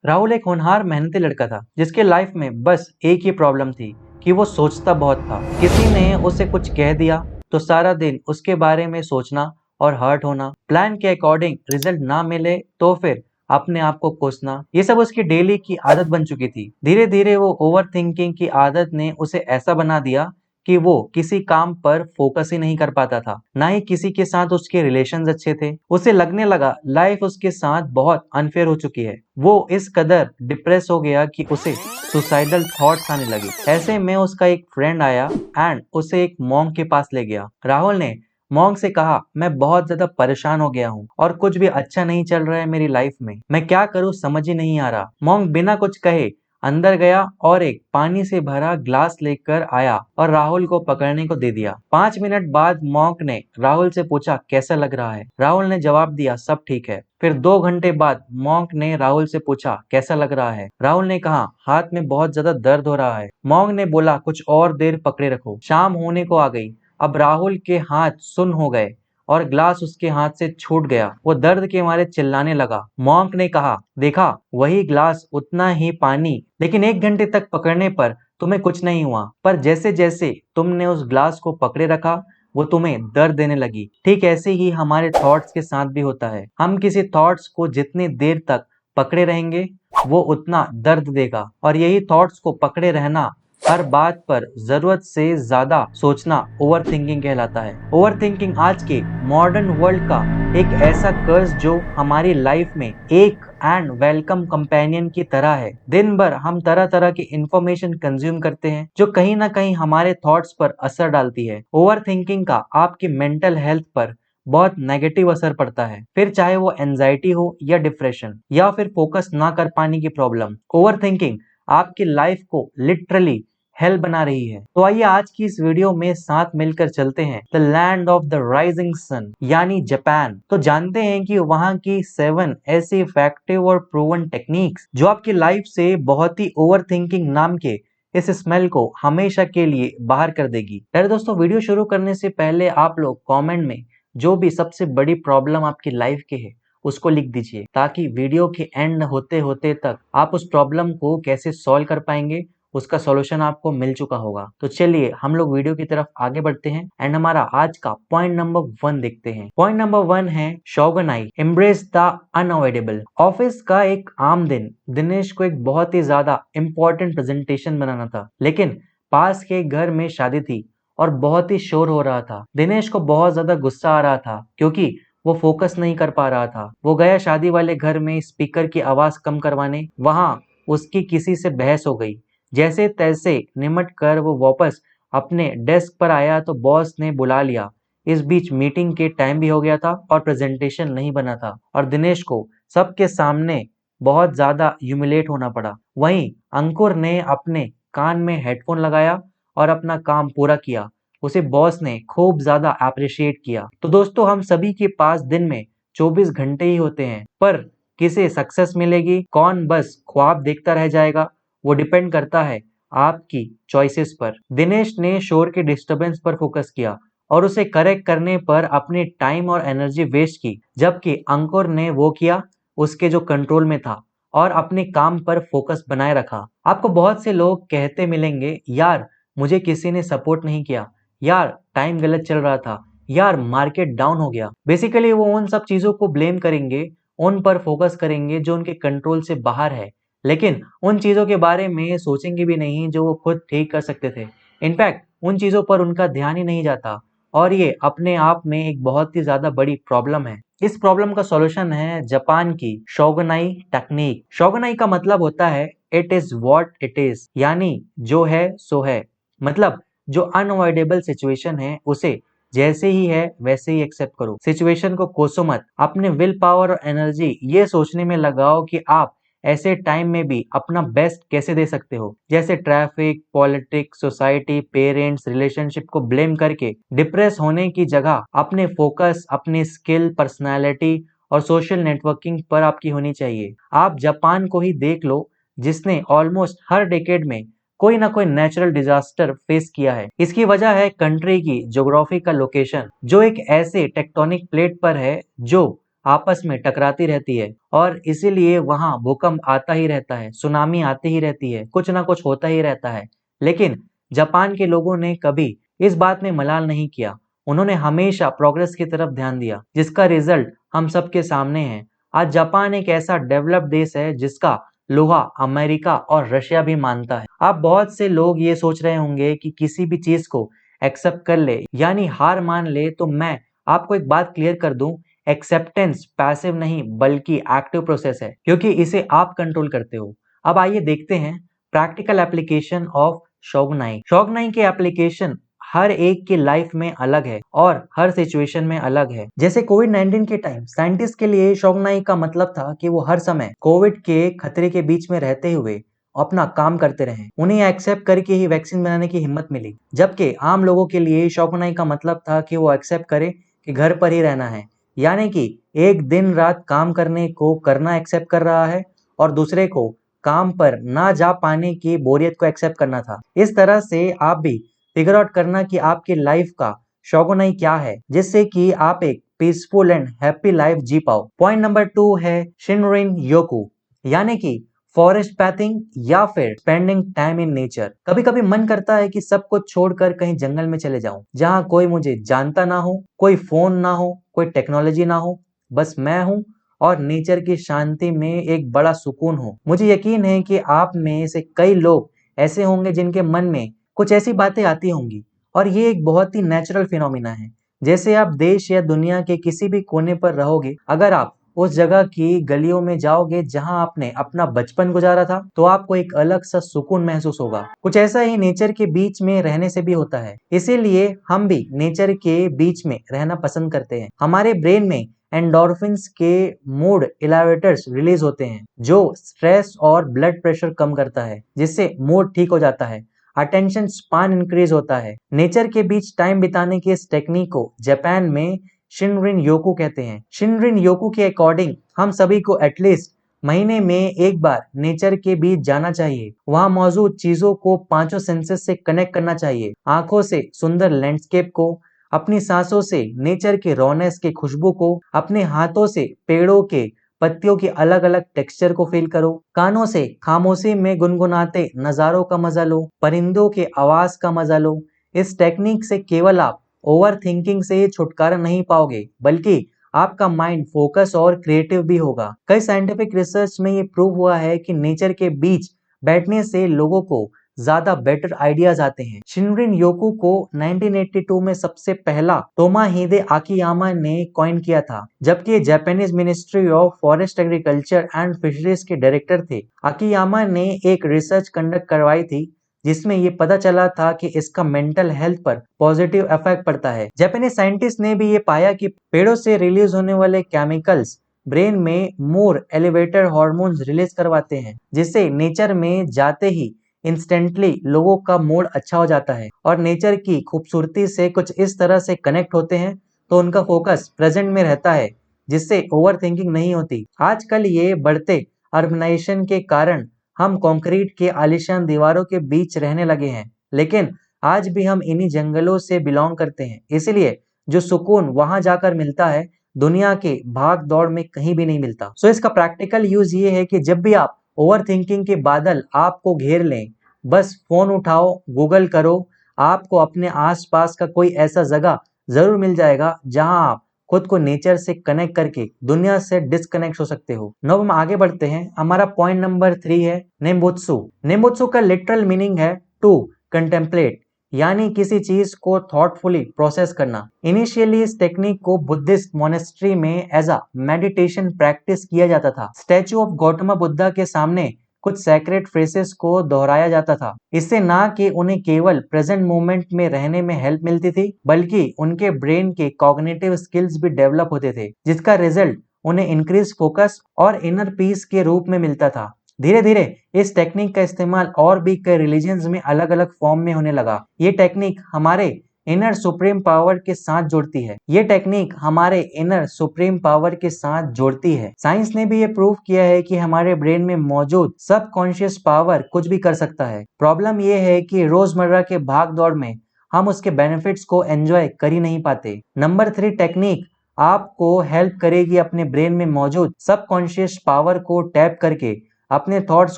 राहुल एक होनहार मेहनती लड़का था जिसके लाइफ में बस एक ही प्रॉब्लम थी कि वो सोचता बहुत था। किसी ने उसे कुछ कह दिया तो सारा दिन उसके बारे में सोचना और हर्ट होना, प्लान के अकॉर्डिंग रिजल्ट ना मिले तो फिर अपने आप को कोसना, ये सब उसकी डेली की आदत बन चुकी थी। धीरे धीरे वो ओवर थिंकिंग की आदत ने उसे ऐसा बना दिया कि वो किसी काम पर फोकस ही नहीं कर पाता था, ना ही किसी के साथ उसके रिलेशंस अच्छे थे। उसे लगने लगा लाइफ उसके साथ बहुत अनफेयर हो चुकी है। वो इस कदर डिप्रेस हो गया कि उसे सुसाइडल थॉट्स आने लगे। ऐसे में उसका एक फ्रेंड आया एंड उसे एक मॉन्क के पास ले गया। राहुल ने मॉन्क से कहा, मैं बहुत ज्यादा परेशान हो गया हूँ और कुछ भी अच्छा नहीं चल रहा है मेरी लाइफ में, मैं क्या करूँ समझ ही नहीं आ रहा। मॉन्क बिना कुछ कहे अंदर गया और एक पानी से भरा ग्लास लेकर आया और राहुल को पकड़ने को दे दिया। 5 मिनट बाद मॉन्क ने राहुल से पूछा, कैसा लग रहा है? राहुल ने जवाब दिया, सब ठीक है। फिर 2 घंटे बाद मॉन्क ने राहुल से पूछा, कैसा लग रहा है? राहुल ने कहा, हाथ में बहुत ज्यादा दर्द हो रहा है। मॉन्क ने बोला, कुछ और देर पकड़े रखो। शाम होने को आ गई। अब राहुल के हाथ सुन्न हो गए और ग्लास उसके हाथ से छूट गया। वो दर्द के मारे चिल्लाने लगा। मॉन्क ने कहा, देखा, वही ग्लास, उतना ही पानी, लेकिन 1 घंटे तक पकड़ने पर तुम्हें कुछ नहीं हुआ, पर जैसे जैसे तुमने उस ग्लास को पकड़े रखा वो तुम्हें दर्द देने लगी। ठीक ऐसे ही हमारे थॉट्स के साथ भी होता है। हम किसी थॉट्स को जितनी देर तक पकड़े रहेंगे वो उतना दर्द देगा, और यही थॉट्स को पकड़े रहना, हर बात पर जरूरत से ज्यादा सोचना ओवर थिंकिंग कहलाता है। ओवर थिंकिंग आज के मॉडर्न वर्ल्ड का एक ऐसा कर्ज जो हमारी लाइफ में एक एंड वेलकम कंपेनियन की तरह है। दिन भर हम तरह तरह की इंफॉर्मेशन कंज्यूम करते हैं जो कहीं ना कहीं हमारे थॉट्स पर असर डालती है। ओवर थिंकिंग का आपकी मेंटल हेल्थ पर बहुत नेगेटिव असर पड़ता है, फिर चाहे वो एंजाइटी हो या डिप्रेशन या फिर फोकस ना कर पाने की प्रॉब्लम। ओवर थिंकिंग आपकी लाइफ को लिटरली हेल बना रही है। तो आइए आज की इस वीडियो में साथ मिलकर चलते हैं the land of the rising sun यानी जापान। तो जानते हैं कि वहाँ की 7 ऐसी इफेक्टिव और प्रूवन टेक्निक्स जो आपकी लाइफ से बहुत ही ओवर थिंकिंग नाम के इस स्मेल को हमेशा के लिए बाहर कर देगी। अरे दोस्तों, वीडियो शुरू करने से पहले आप लोग कमेंट में जो भी सबसे बड़ी प्रॉब्लम आपकी लाइफ के है उसको लिख दीजिए, ताकि वीडियो के एंड होते होते तक आप उस प्रॉब्लम को कैसे सॉल्व कर पाएंगे उसका सॉल्यूशन आपको मिल चुका होगा। तो चलिए हम लोग वीडियो की तरफ आगे बढ़ते हैं एंड हमारा आज का पॉइंट नंबर 1 देखते हैं। पॉइंट नंबर 1 है शोगुनाई, एम्ब्रेस द अनअवॉइडेबल। ऑफिस का एक आम दिन, दिनेश को एक बहुत ही ज्यादा इंपॉर्टेंट प्रेजेंटेशन बनाना था, लेकिन पास के घर में शादी थी और बहुत ही शोर हो रहा था। दिनेश को बहुत ज्यादा गुस्सा आ रहा था क्योंकि वो फोकस नहीं कर पा रहा था। वो गया शादी वाले घर में स्पीकर की आवाज कम करवाने। वहां उसकी किसी से बहस हो गई। जैसे तैसे निमट कर वो वापस अपने डेस्क पर आया तो बॉस ने बुला लिया। इस बीच मीटिंग के टाइम भी हो गया था और प्रेजेंटेशन नहीं बना था, और दिनेश को सबके सामने बहुत ज्यादा ह्यूमिलेट होना पड़ा। वहीं अंकुर ने अपने कान में हेडफोन लगाया और अपना काम पूरा किया। उसे बॉस ने खूब ज्यादा अप्रिशिएट किया। तो दोस्तों, हम सभी के पास दिन में 24 घंटे ही होते हैं, पर किसे सक्सेस मिलेगी, कौन बस ख्वाब देखता रह जाएगा, वो डिपेंड करता है आपकी चॉइसेस पर। दिनेश ने शोर के डिस्टरबेंस पर फोकस किया और उसे करेक्ट करने पर अपनी टाइम और एनर्जी वेस्ट की, जबकि अंकुर ने वो किया उसके जो कंट्रोल में था और अपने काम पर फोकस बनाए रखा। आपको बहुत से लोग कहते मिलेंगे, यार मुझे किसी ने सपोर्ट नहीं किया, यार टाइम गलत चल रहा था, यार मार्केट डाउन हो गया। बेसिकली वो उन सब चीजों को ब्लेम करेंगे, उन पर फोकस करेंगे जो उनके कंट्रोल से बाहर है, लेकिन उन चीजों के बारे में सोचेंगे भी नहीं जो वो खुद ठीक कर सकते थे। इनफैक्ट उन चीजों पर उनका ध्यान ही नहीं जाता, और ये अपने आप में एक बहुत ही ज्यादा बड़ी प्रॉब्लम है। इस प्रॉब्लम का सॉल्यूशन है जापान की शोगुनाई टेक्निक। शोगुनाई का मतलब होता है it is what it is, यानी जो है सो है। मतलब जो अनअवॉइडेबल सिचुएशन है उसे जैसे ही है वैसे ही एक्सेप्ट करो। सिचुएशन को कोसो मत, अपने विल पावर और एनर्जी ये सोचने में लगाओ कि आप ऐसे टाइम में भी अपना बेस्ट कैसे दे सकते हो। जैसे traffic, politics, society, parents, relationship को ब्लेम करके डिप्रेस होने की जगह अपने फोकस अपनी स्किल, पर्सनालिटी और सोशल नेटवर्किंग पर आपकी होनी चाहिए। आप जापान को ही देख लो, जिसने ऑलमोस्ट हर डेकेड में कोई ना कोई नेचुरल डिजास्टर फेस किया है। इसकी वजह है कंट्री की ज्योग्राफिकल लोकेशन, जो एक ऐसे टेक्टोनिक प्लेट पर है जो आपस में टकराती रहती है और इसीलिए वहां भूकंप आता ही रहता है, सुनामी आती ही रहती है, कुछ ना कुछ होता ही रहता है। लेकिन जापान के लोगों ने कभी इस बात में मलाल नहीं किया। उन्होंने हमेशा प्रोग्रेस की तरफ ध्यान दिया, जिसका रिजल्ट हम सबके सामने है। आज जापान एक ऐसा डेवलप्ड देश है जिसका लोहा अमेरिका और रशिया भी मानता है। अब बहुत से लोग ये सोच रहे होंगे कि किसी भी चीज को एक्सेप्ट कर ले यानी हार मान ले, तो मैं आपको एक बात क्लियर कर दूं, एक्सेप्टेंस पैसिव नहीं बल्कि एक्टिव प्रोसेस है, क्योंकि इसे आप कंट्रोल करते हो। अब आइए देखते हैं प्रैक्टिकल एप्लीकेशन ऑफ शोगनाई। शोगनाई के एप्लीकेशन हर एक की लाइफ में अलग है और हर सिचुएशन में अलग है। जैसे कोविड-19 के टाइम साइंटिस्ट के लिए शोगनाई का मतलब था कि वो हर समय कोविड के खतरे के बीच में रहते हुए अपना काम करते रहे। उन्हें एक्सेप्ट करके ही वैक्सीन बनाने की हिम्मत मिली। जबकि आम लोगों के लिए शोगनाई का मतलब था कि वो एक्सेप्ट करे कि घर पर ही रहना है, यानी कि एक दिन रात काम करने को करना एक्सेप्ट कर रहा है और दूसरे को काम पर ना जा पाने की बोरियत को एक्सेप्ट करना था। इस तरह से आप भी फिगर आउट करना कि आपकी लाइफ का शोगुनाई क्या है, जिससे कि आप एक पीसफुल एंड हैप्पी लाइफ जी पाओ। पॉइंट नंबर 2 है शिनरिन योकू, यानी कि फॉरेस्ट पैथिंग या फिर स्पेंडिंग टाइम इन नेचर। कभी कभी मन करता है कि सब कुछ छोड़कर कहीं जंगल में चले जाऊं, जहां कोई मुझे जानता ना हो, कोई फोन ना हो, कोई टेक्नोलॉजी ना हो, बस मैं हूं और नेचर की शांति में एक बड़ा सुकून हो। मुझे यकीन है कि आप में से कई लोग ऐसे होंगे जिनके मन में कुछ ऐसी बातें आती होंगी और ये एक बहुत ही नेचुरल फिनोमिना है। जैसे आप देश या दुनिया के किसी भी कोने पर रहोगे, अगर आप उस जगह की गलियों में जाओगे जहां आपने अपना बचपन गुजारा था, तो आपको एक अलग सा सुकून महसूस होगा। कुछ ऐसा ही नेचर के बीच में रहने से भी होता है, इसीलिए हम भी नेचर के बीच में रहना पसंद करते हैं। हमारे ब्रेन में एंडोर्फिन्स के मूड इलेवेटर्स रिलीज होते हैं, जो स्ट्रेस और ब्लड प्रेशर कम करता है, जिससे मूड ठीक हो जाता है। अटेंशन स्पान इंक्रीज होता है। नेचर के बीच टाइम बिताने की इस टेक्निक को जापान में शिनरिन योकू कहते हैं। शिनरिन योकू के अकॉर्डिंग हम सभी को एटलीस्ट महीने में एक बार नेचर के बीच जाना चाहिए। वहां मौजूद चीजों को पांचों सेंसेस से कनेक्ट करना चाहिए। आंखों से सुंदर लैंडस्केप को, अपनी सांसों से नेचर के रौनक के खुशबू को, अपने हाथों से पेड़ों के पत्तियों की अलग अलग टेक्सचर को फील करो, कानों से खामोशी में गुनगुनाते नजारों का मजा लो, परिंदों के आवाज का मजा लो। इस टेक्निक से केवल आप ओवर थिंकिंग से छुटकारा नहीं पाओगे, बल्कि आपका माइंड फोकस और क्रिएटिव भी होगा। कई साइंटिफिक रिसर्च में ये प्रूव हुआ है कि नेचर के बीच बैठने से लोगों को ज्यादा बेटर आइडियाज आते हैं। शिनरिन योकू को 1982 में सबसे पहला तोमाहिदे आकियामा ने कॉइन किया था, जबकि Japanese ministry of forest agriculture and fisheries के डायरेक्टर थे। आकियामा ने एक रिसर्च कंडक्ट करवाई थी, जिसमें ये पता चला था कि इसका मेंटल हेल्थ पर पॉजिटिव इफेक्ट पड़ता है। जापानीज साइंटिस्ट ने भी ये पाया कि पेड़ों से रिलीज होने वाले केमिकल्स ब्रेन में मोर एलिवेटर हार्मोन्स रिलीज करवाते हैं, जिससे नेचर में जाते ही इंस्टेंटली लोगों का मूड अच्छा हो जाता है और नेचर की खूबसूरती से कुछ इस तरह से कनेक्ट होते हैं तो उनका फोकस प्रेजेंट में रहता है, जिससे ओवर थिंकिंग नहीं होती। आजकल ये बढ़ते अर्बनाइजेशन के कारण हम कंक्रीट के आलीशान दीवारों के बीच रहने लगे हैं, लेकिन आज भी हम इन्हीं जंगलों से बिलोंग करते हैं। इसलिए जो सुकून वहां जाकर मिलता है, दुनिया के भाग दौड़ में कहीं भी नहीं मिलता। सो इसका प्रैक्टिकल यूज ये है कि जब भी आप ओवर थिंकिंग के बादल आपको घेर लें, बस फोन उठाओ, गूगल करो, आपको अपने आसपास का कोई ऐसा जगह जरूर मिल जाएगा जहां आप खुद को नेचर से कनेक्ट करके दुनिया से डिस्कनेक्ट हो सकते हो। अब हम आगे बढ़ते हैं। हमारा पॉइंट नंबर 3 है नेम्बुत्सु। नेम्बुत्सु का लिटरल मीनिंग है टू कंटेम्पलेट, यानी किसी चीज को थॉटफुली प्रोसेस करना। इनिशियली इस टेक्निक को बुद्धिस्ट मोनेस्ट्री में एज अ मेडिटेशन प्रैक्टिस किया जाता था। स्टैचू ऑफ गौतम बुद्धा के सामने कुछ सैक्रेड फ्रेसेस को दोहराया जाता था। इससे ना कि उन्हें केवल प्रेजेंट मोमेंट में रहने में हेल्प मिलती थी, बल्कि उनके ब्रेन के कॉग्निटिव स्किल्स भी डेवलप होते थे, जिसका रिजल्ट उन्हें इंक्रीज फोकस और इनर पीस के रूप में मिलता था। धीरे धीरे इस टेक्निक का इस्तेमाल और भी कई रिलीजन्स में अलग अलग फॉर्म में होने लगा। ये टेक्निक हमारे इनर सुप्रीम पावर के साथ जोड़ती है। ये टेक्निक हमारे इनर सुप्रीम पावर के साथ जोड़ती है। साइंस ने भी ये प्रूव किया है कि हमारे ब्रेन में मौजूद सबकॉन्शियस पावर कुछ भी कर सकता है। प्रॉब्लम ये है कि रोजमर्रा के भाग दौड़ में हम उसके बेनिफिट्स को एंजॉय कर ही नहीं पाते। नंबर 3 टेक्निक आपको हेल्प करेगी अपने ब्रेन में मौजूद सबकॉन्शियस पावर को टैप करके अपने थॉट्स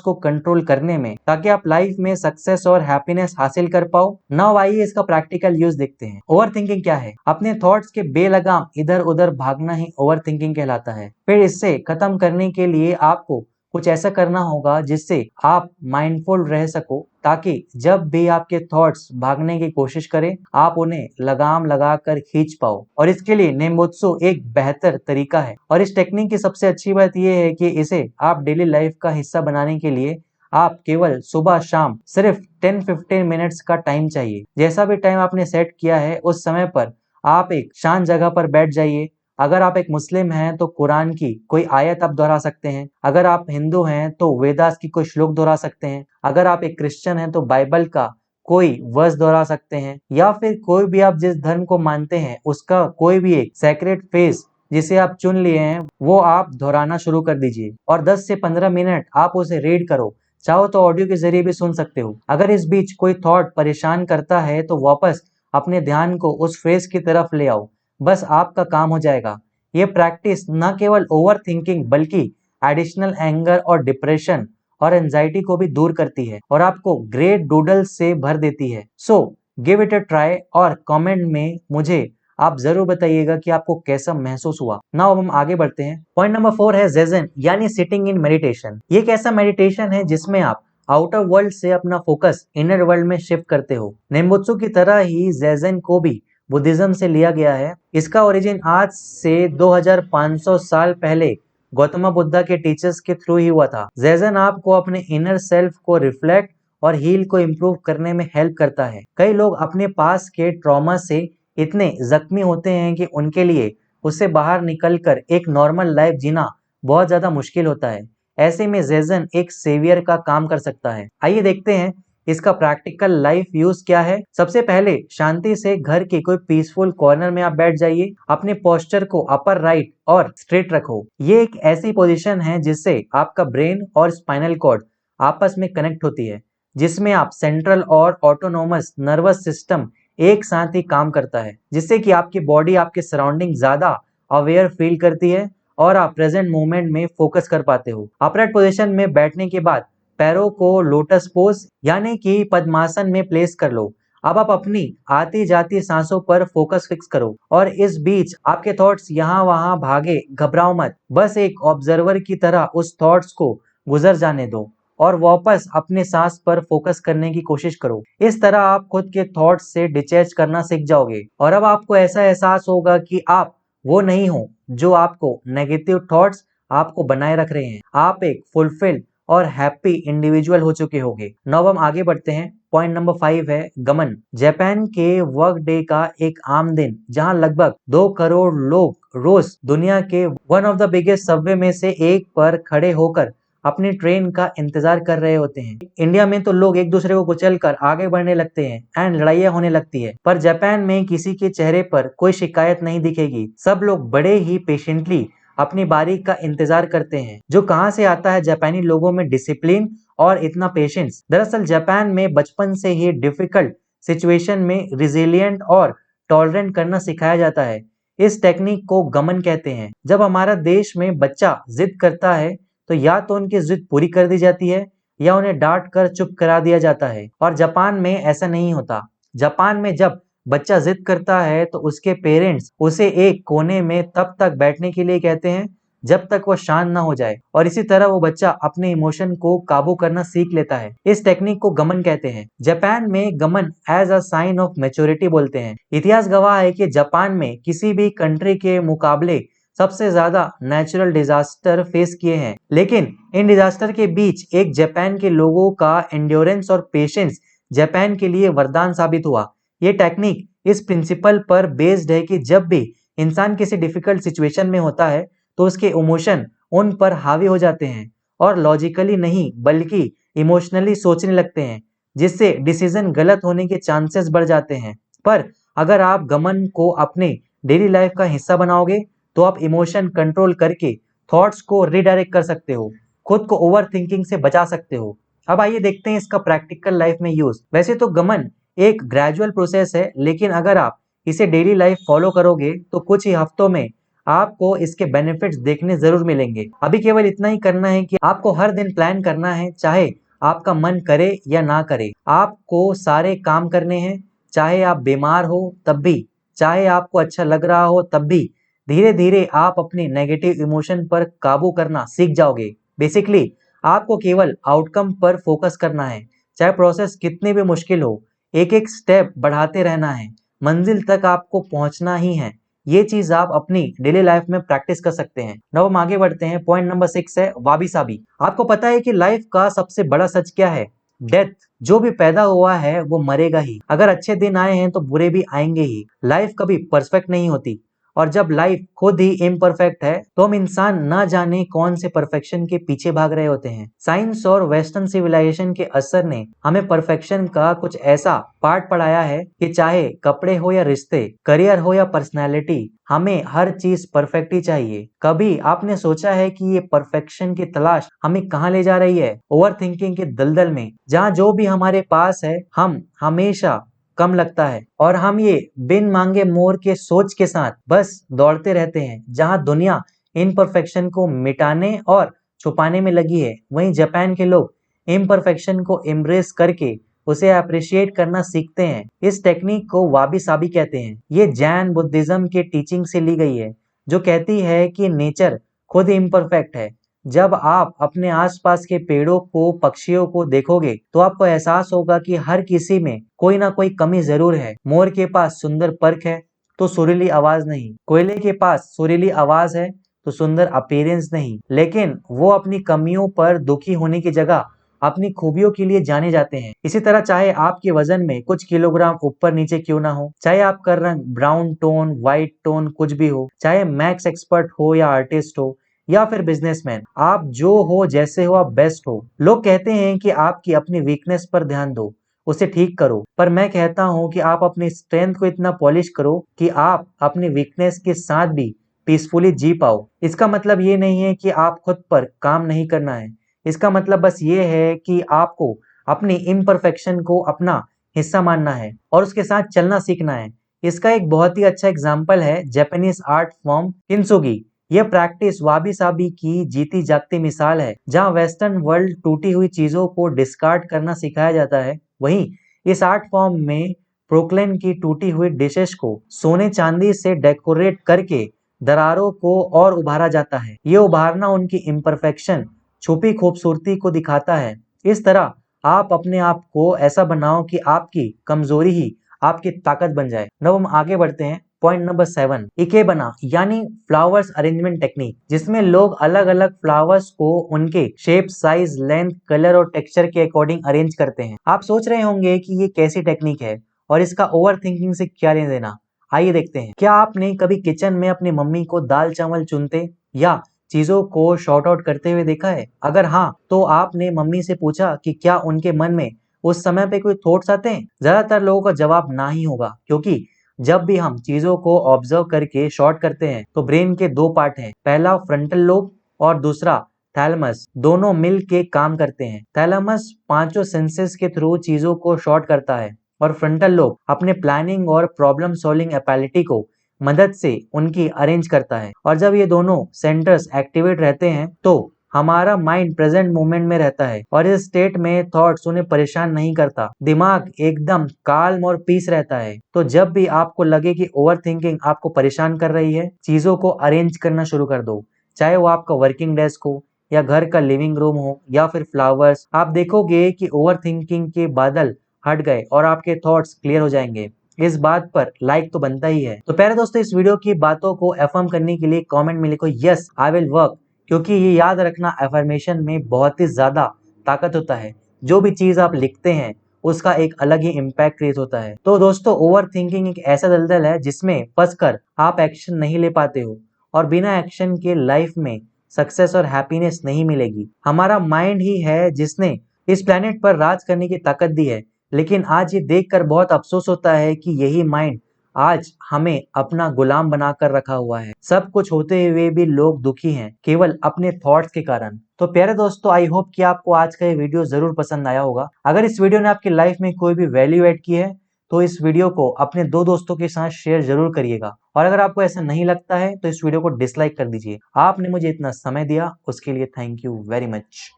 को कंट्रोल करने में, ताकि आप लाइफ में सक्सेस और हैप्पीनेस हासिल कर पाओ। नाउ आइए इसका प्रैक्टिकल यूज देखते हैं। ओवर थिंकिंग क्या है? अपने थॉट्स के बेलगाम इधर उधर भागना ही ओवर थिंकिंग कहलाता है। फिर इससे खत्म करने के लिए आपको कुछ ऐसा करना होगा जिससे आप माइंडफुल रह सको, ताकि जब भी आपके थॉट्स भागने की कोशिश करें आप उन्हें लगाम लगाकर खींच पाओ। और इसके लिए नेम्बुत्सु एक बेहतर तरीका है। और इस टेक्निक की सबसे अच्छी बात यह है कि इसे आप डेली लाइफ का हिस्सा बनाने के लिए आप केवल सुबह शाम सिर्फ 10-15 मिनट्स का टाइम चाहिए। जैसा भी टाइम आपने सेट किया है उस समय पर आप एक शांत जगह पर बैठ जाइए। अगर आप एक मुस्लिम हैं तो कुरान की कोई आयत आप दोहरा सकते हैं। अगर आप हिंदू हैं तो वेदास की कोई श्लोक दोहरा सकते हैं। अगर आप एक क्रिश्चियन हैं तो बाइबल का कोई वर्स दोहरा सकते हैं, या फिर कोई भी आप जिस धर्म को मानते हैं उसका कोई भी एक सेक्रेट फेस जिसे आप चुन लिए हैं वो आप दोहराना शुरू कर दीजिए। और 10 से 15 मिनट आप उसे रीड करो। चाहो तो ऑडियो के जरिए भी सुन सकते हो। अगर इस बीच कोई थॉट परेशान करता है तो वापस अपने ध्यान को उस फ्रेज की तरफ ले आओ। बस आपका काम हो जाएगा। ये प्रैक्टिस न केवल ओवर थिंकिंग बल्कि एडिशनल एंगर और डिप्रेशन और एंजाइटी को भी दूर करती है और आपको ग्रेट डूडल से भर देती है। So give it a try और कमेंट में मुझे आप जरूर बताइएगा कि आपको कैसा महसूस हुआ। नाउ अब हम आगे बढ़ते हैं। पॉइंट नंबर 4 है ज़ेज़ेन यानी सिटिंग इन मेडिटेशन। ये एक ऐसा मेडिटेशन है जिसमें आप आउटर वर्ल्ड से अपना फोकस इनर वर्ल्ड में शिफ्ट करते हो। नेम्बुत्सु की तरह ही ज़ेज़ेन को भी बुद्धिज्म से लिया गया है। इसका ओरिजिन आज से 2500 साल पहले गौतम बुद्धा के टीचर्स के थ्रू ही हुआ था। ज़ेज़ेन आपको अपने इनर सेल्फ को रिफ्लेक्ट और हील को इम्प्रूव करने में हेल्प करता है। कई लोग अपने पास के ट्रॉमा से इतने जख्मी होते हैं कि उनके लिए उससे बाहर निकलकर एक नॉर्मल लाइफ जीना बहुत ज्यादा मुश्किल होता है। ऐसे में ज़ेज़ेन एक सेवियर का काम कर सकता है। आइए देखते हैं इसका प्रैक्टिकल लाइफ यूज क्या है। सबसे पहले शांति से घर के कोई पीसफुल कॉर्नर में आप बैठ जाइए। अपने पोस्चर को अपर राइट और स्ट्रेट रखो। ये एक ऐसी पोजीशन है जिससे आपका ब्रेन और स्पाइनल कॉर्ड आपस में कनेक्ट होती है, जिसमें आप सेंट्रल और ऑटोनोमस नर्वस सिस्टम एक साथ ही काम करता है, जिससे कि आपकी बॉडी आपके सराउंडिंग ज्यादा अवेयर फील करती है और आप प्रेजेंट मोमेंट में फोकस कर पाते हो। अपराइट पोजीशन में बैठने के बाद पैरों को लोटस पोज यानी कि पद्मासन में प्लेस कर लो। अब आप अपनी आती जाती सांसों पर फोकस फिक्स करो और इस बीच आपके थॉट्स यहाँ वहां भागे, घबराओ मत। बस एक ऑब्जर्वर की तरह उस थॉट्स को गुजर जाने दो और वापस अपने सांस पर फोकस करने की कोशिश करो। इस तरह आप खुद के थॉट्स से डिटैच करना सीख जाओगे और अब आपको ऐसा एहसास होगा कि आप वो नहीं हो जो आपको नेगेटिव थॉट्स आपको बनाए रख रहे हैं। आप एक फुलफिल्ड और हैप्पी इंडिविजुअल हो चुके होंगे। नाउ हम आगे बढ़ते हैं। पॉइंट नंबर 5 है गमन। जापान के वर्क डे का एक आम दिन जहां लगभग 2 करोड़ लोग रोज दुनिया के one of the biggest Subway में से एक पर खड़े होकर अपनी ट्रेन का इंतजार कर रहे होते हैं। इंडिया में तो लोग एक दूसरे को कुचलकर आगे बढ़ने लगते हैं एंड लड़ाइयाँ होने लगती है, पर जापान में किसी के चेहरे पर कोई शिकायत नहीं दिखेगी। सब लोग बड़े ही पेशेंटली अपनी बारी का इंतजार करते हैं। जो कहां से आता है जापानी लोगों में डिसिप्लिन और इतना पेशेंस। दरअसल जापान में बचपन से ही डिफिकल्ट सिचुएशन में रिजिलियंट और टॉलरेंट करना सिखाया जाता है। इस टेक्निक को गमन कहते हैं। जब हमारा देश में बच्चा जिद करता है तो या तो उनकी जिद पूरी कर दी जाती है या उन्हें डांट कर चुप करा दिया जाता है, और जापान में ऐसा नहीं होता। जापान में जब बच्चा जिद करता है तो उसके पेरेंट्स उसे एक कोने में तब तक बैठने के लिए कहते हैं जब तक वो शांत ना हो जाए, और इसी तरह वो बच्चा अपने इमोशन को काबू करना सीख लेता है। इस टेक्निक को गमन कहते हैं। जापान में गमन as a sign of maturity बोलते हैं। इतिहास गवाह है कि जापान में किसी भी कंट्री के मुकाबले सबसे ज्यादा नेचुरल डिजास्टर फेस किए हैं, लेकिन इन डिजास्टर के बीच एक जापान के लोगों का एंड्योरेंस और पेशेंस जापान के लिए वरदान साबित हुआ। ये टेक्निक इस प्रिंसिपल पर बेस्ड है कि जब भी इंसान किसी डिफिकल्ट सिचुएशन में होता है तो उसके इमोशन उन पर हावी हो जाते हैं और लॉजिकली नहीं बल्कि इमोशनली सोचने लगते हैं, जिससे डिसीजन गलत होने के चांसेस बढ़ जाते हैं। पर अगर आप गमन को अपने डेली लाइफ का हिस्सा बनाओगे तो आप इमोशन कंट्रोल करके थॉट्स को रिडायरेक्ट कर सकते हो, खुद को ओवर थिंकिंग से बचा सकते हो। अब आइए देखते हैं इसका प्रैक्टिकल लाइफ में यूज। वैसे तो गमन एक ग्रेजुअल प्रोसेस है, लेकिन अगर आप इसे डेली लाइफ फॉलो करोगे तो कुछ ही हफ्तों में आपको इसके बेनिफिट्स देखने जरूर मिलेंगे। अभी केवल इतना ही करना है कि आपको हर दिन प्लान करना है, चाहे आपका मन करे या ना करे। आपको सारे काम करने हैं, चाहे आप बीमार हो तब भी, चाहे आपको अच्छा लग रहा हो तब भी। धीरे धीरे आप अपने नेगेटिव इमोशन पर काबू करना सीख जाओगे। बेसिकली आपको केवल आउटकम पर फोकस करना है, चाहे प्रोसेस कितने भी मुश्किल हो। एक एक स्टेप बढ़ाते रहना है, मंजिल तक आपको पहुंचना ही है। ये चीज आप अपनी डेली लाइफ में प्रैक्टिस कर सकते हैं। अब हम आगे बढ़ते हैं। पॉइंट नंबर 6 है वाबी साबी। आपको पता है कि लाइफ का सबसे बड़ा सच क्या है? डेथ। जो भी पैदा हुआ है वो मरेगा ही। अगर अच्छे दिन आए हैं तो बुरे भी आएंगे ही। लाइफ कभी परफेक्ट नहीं होती, और जब लाइफ खुद ही इम्परफेक्ट है तो हम इंसान ना जाने कौन से परफेक्शन के पीछे भाग रहे होते हैं। साइंस और वेस्टर्न सिविलाइजेशन के असर ने हमें परफेक्शन का कुछ ऐसा पाठ पढ़ाया है कि चाहे कपड़े हो या रिश्ते, करियर हो या पर्सनैलिटी, हमें हर चीज परफेक्ट ही चाहिए। कभी आपने सोचा है कि ये परफेक्शन की तलाश हमें कहाँ ले जा रही है? ओवर थिंकिंग के दलदल में, जहाँ जो भी हमारे पास है हम हमेशा कम लगता है, और हम ये बिन मांगे मोर के सोच के साथ बस दौड़ते रहते हैं। जहां दुनिया इम्परफेक्शन को मिटाने और छुपाने में लगी है, वहीं जापान के लोग इम्परफेक्शन को एम्ब्रेस करके उसे अप्रिशिएट करना सीखते हैं। इस टेक्निक को वाबी साबी कहते हैं। ये जैन बुद्धिज्म के टीचिंग से ली गई है, जो कहती है कि नेचर खुद इम्परफेक्ट है। जब आप अपने आसपास के पेड़ों को, पक्षियों को देखोगे तो आपको एहसास होगा कि हर किसी में कोई ना कोई कमी जरूर है। मोर के पास सुंदर पंख है तो सुरीली आवाज नहीं, कोयले के पास सुरीली आवाज है तो सुंदर अपीयरेंस नहीं, लेकिन वो अपनी कमियों पर दुखी होने की जगह अपनी खूबियों के लिए जाने जाते हैं। इसी तरह चाहे आपके वजन में कुछ किलोग्राम ऊपर नीचे क्यों ना हो, चाहे आपका रंग ब्राउन टोन, व्हाइट टोन कुछ भी हो, चाहे मैथ्स एक्सपर्ट हो या आर्टिस्ट हो या फिर बिजनेसमैन, आप जो हो, जैसे हो, आप बेस्ट हो। लोग कहते हैं कि आपकी अपनी वीकनेस पर ध्यान दो, उसे ठीक करो, पर मैं कहता हूं कि आप अपनी स्ट्रेंथ को इतना पॉलिश करो कि आप अपनी वीकनेस के साथ भी पीसफुली जी पाओ। इसका मतलब ये नहीं है कि आप खुद पर काम नहीं करना है। इसका मतलब बस ये है कि आपको अपनी इम्परफेक्शन को अपना हिस्सा मानना है और उसके साथ चलना सीखना है। इसका एक बहुत ही अच्छा एग्जाम्पल है जापानीज आर्ट फॉर्म किंसुगी। यह प्रैक्टिस वाबी साबी की जीती जागती मिसाल है। जहां वेस्टर्न वर्ल्ड टूटी हुई चीजों को डिस्कार्ड करना सिखाया जाता है, वहीं इस आर्ट फॉर्म में प्रोक्लेन की टूटी हुई डिशेस को सोने चांदी से डेकोरेट करके दरारों को और उभारा जाता है। ये उभारना उनकी इम्परफेक्शन, छुपी खूबसूरती को दिखाता है। इस तरह आप अपने आप को ऐसा बनाओ कि आपकी कमजोरी ही आपकी ताकत बन जाए। अब हम आगे बढ़ते हैं। पॉइंट नंबर 7, इकेबना यानी फ्लावर्स अरेंजमेंट टेक्निक, जिसमें लोग अलग अलग फ्लावर्स को उनके शेप, साइज, लेंथ, कलर और टेक्सचर के अकॉर्डिंग अरेंज करते हैं। आप सोच रहे होंगे कि ये कैसी टेक्निक है और इसका ओवर थिंकिंग से क्या लेना देना। आइए देखते हैं। क्या आपने कभी किचन में अपनी मम्मी को दाल चावल चुनते या चीजों को शॉर्ट आउट करते हुए देखा है? अगर हाँ, तो आपने मम्मी से पूछा कि क्या उनके मन में उस समय पे कोई थॉट्स आते हैं? ज्यादातर लोगों का जवाब ना ही होगा, क्योंकि जब भी हम चीजों को ऑब्जर्व करके शॉर्ट करते हैं तो ब्रेन के दो पार्ट हैं, पहला फ्रंटल लोब और दूसरा थैलेमस, दोनों मिल के काम करते हैं। थैलेमस पांचों सेंसेस के थ्रू चीजों को शॉर्ट करता है और फ्रंटल लोब अपने प्लानिंग और प्रॉब्लम सॉल्विंग एबिलिटी को मदद से उनकी अरेंज करता है। और जब ये दोनों सेंटर्स एक्टिवेट रहते हैं तो हमारा माइंड प्रेजेंट मोमेंट में रहता है और इस स्टेट में थॉट्स उन्हें परेशान नहीं करता। दिमाग एकदम काल्म और पीस रहता है। तो जब भी आपको लगे कि ओवर थिंकिंग आपको परेशान कर रही है, चीजों को अरेंज करना शुरू कर दो। चाहे वो आपका वर्किंग डेस्क हो या घर का लिविंग रूम हो या फिर फ्लावर्स, आप देखोगे कि ओवर थिंकिंग के बादल हट गए और आपके थॉट्स क्लियर हो जाएंगे। इस बात पर लाइक तो बनता ही है। तो प्यारे दोस्तों, इस वीडियो की बातों को अफर्म करने के लिए कमेंट में लिखो यस आई विल वर्क, क्योंकि ये याद रखना, अफर्मेशन में बहुत ही ज्यादा ताकत होता है। जो भी चीज आप लिखते हैं उसका एक अलग ही इम्पैक्ट क्रिएट होता है। तो दोस्तों, ओवर थिंकिंग एक ऐसा दलदल है जिसमें फंसकर आप एक्शन नहीं ले पाते हो, और बिना एक्शन के लाइफ में सक्सेस और हैप्पीनेस नहीं मिलेगी। हमारा माइंड ही है जिसने इस प्लेनेट पर राज करने की ताकत दी है, लेकिन आज ये देखकर बहुत अफसोस होता है कि यही माइंड आज हमें अपना गुलाम बनाकर रखा हुआ है। सब कुछ होते हुए भी लोग दुखी हैं, केवल अपने थॉट्स के कारण। तो प्यारे दोस्तों, आई होप कि आपको आज का ये वीडियो जरूर पसंद आया होगा। अगर इस वीडियो ने आपकी लाइफ में कोई भी वैल्यू ऐड की है तो इस वीडियो को अपने 2 दोस्तों के साथ शेयर जरूर करिएगा। और अगर आपको ऐसा नहीं लगता है तो इस वीडियो को डिसलाइक कर दीजिए। आपने मुझे इतना समय दिया उसके लिए थैंक यू वेरी मच।